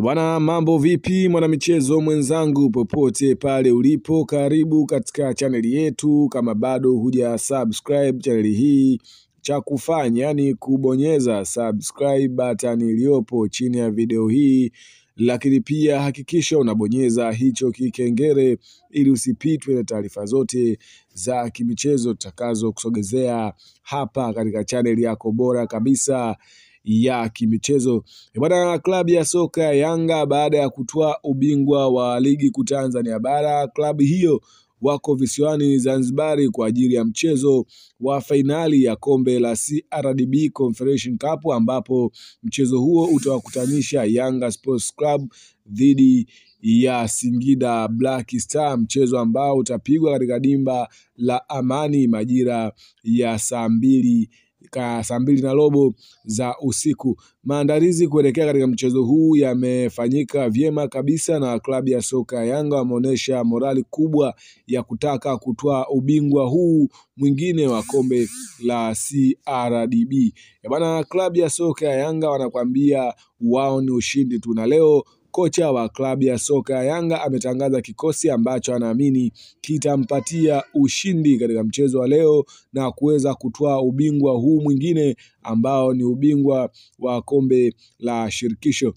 Bwana, mambo vipi mwanamichezo mwenzangu popote pale ulipo, karibu katika chaneli yetu. Kama bado huja subscribe chaneli hii, cha kufanya ni kubonyeza subscribe button iliyopo chini ya video hii, lakini pia hakikisha unabonyeza hicho kikengele ili usipitwe na taarifa zote za kimichezo tutakazo kusogezea hapa katika chaneli yako bora kabisa ya kimichezo. Bwana, klabu ya soka ya Yanga baada ya kutwaa ubingwa wa ligi kuu Tanzania bara, klabu hiyo wako visiwani Zanzibar kwa ajili ya mchezo wa fainali ya kombe la CRDB Confederation Cup, ambapo mchezo huo utawakutanisha Yanga Sports Club dhidi ya Singida Black Star, mchezo ambao utapigwa katika dimba la Amani majira ya saa mbili na robo za usiku. Maandalizi kuelekea katika mchezo huu yamefanyika vyema kabisa, na klabu ya soka ya Yanga wameonyesha morali kubwa ya kutaka kutwaa ubingwa huu mwingine wa kombe la CRDB. Bwana, klabu ya soka ya Yanga wanakwambia wao ni ushindi tu, na leo kocha wa klabu ya soka ya Yanga ametangaza kikosi ambacho anaamini kitampatia ushindi katika mchezo wa leo na kuweza kutwaa ubingwa huu mwingine ambao ni ubingwa wa kombe la shirikisho.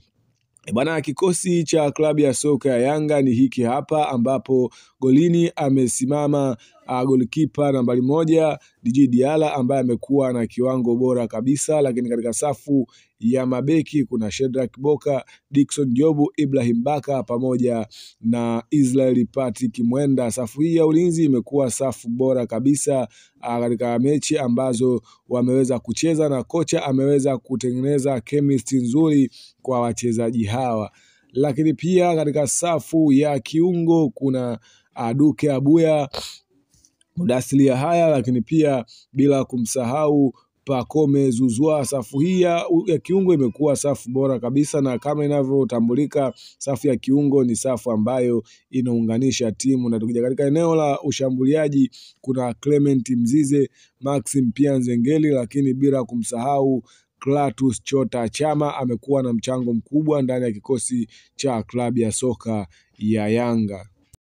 Bwana, kikosi cha klabu ya soka ya Yanga ni hiki hapa, ambapo golini amesimama golikipa nambari 1 Djigui Diarra ambaye amekuwa na kiwango bora kabisa, lakini katika safu ya mabeki kuna Shedrack Boka, Dickson Jobu, Ibrahim Baka pamoja na Israel Patrick Mwenda. Safu hii ya ulinzi imekuwa safu bora kabisa katika mechi ambazo wameweza kucheza, na kocha ameweza kutengeneza chemistry nzuri kwa wachezaji hawa. Lakini pia katika safu ya kiungo kuna Duke Abuya, Mudasili haya, lakini pia bila kumsahau Pacome Zouzoua. Safu hii ya kiungo imekuwa safu bora kabisa, na kama inavyotambulika safu ya kiungo ni safu ambayo inaunganisha timu. Na tukija katika eneo la ushambuliaji kuna Clement Mzize, Maxim pia Nzengeli, lakini bila kumsahau Clatous Chota Chama amekuwa na mchango mkubwa ndani ya kikosi cha klabu ya soka ya Yanga.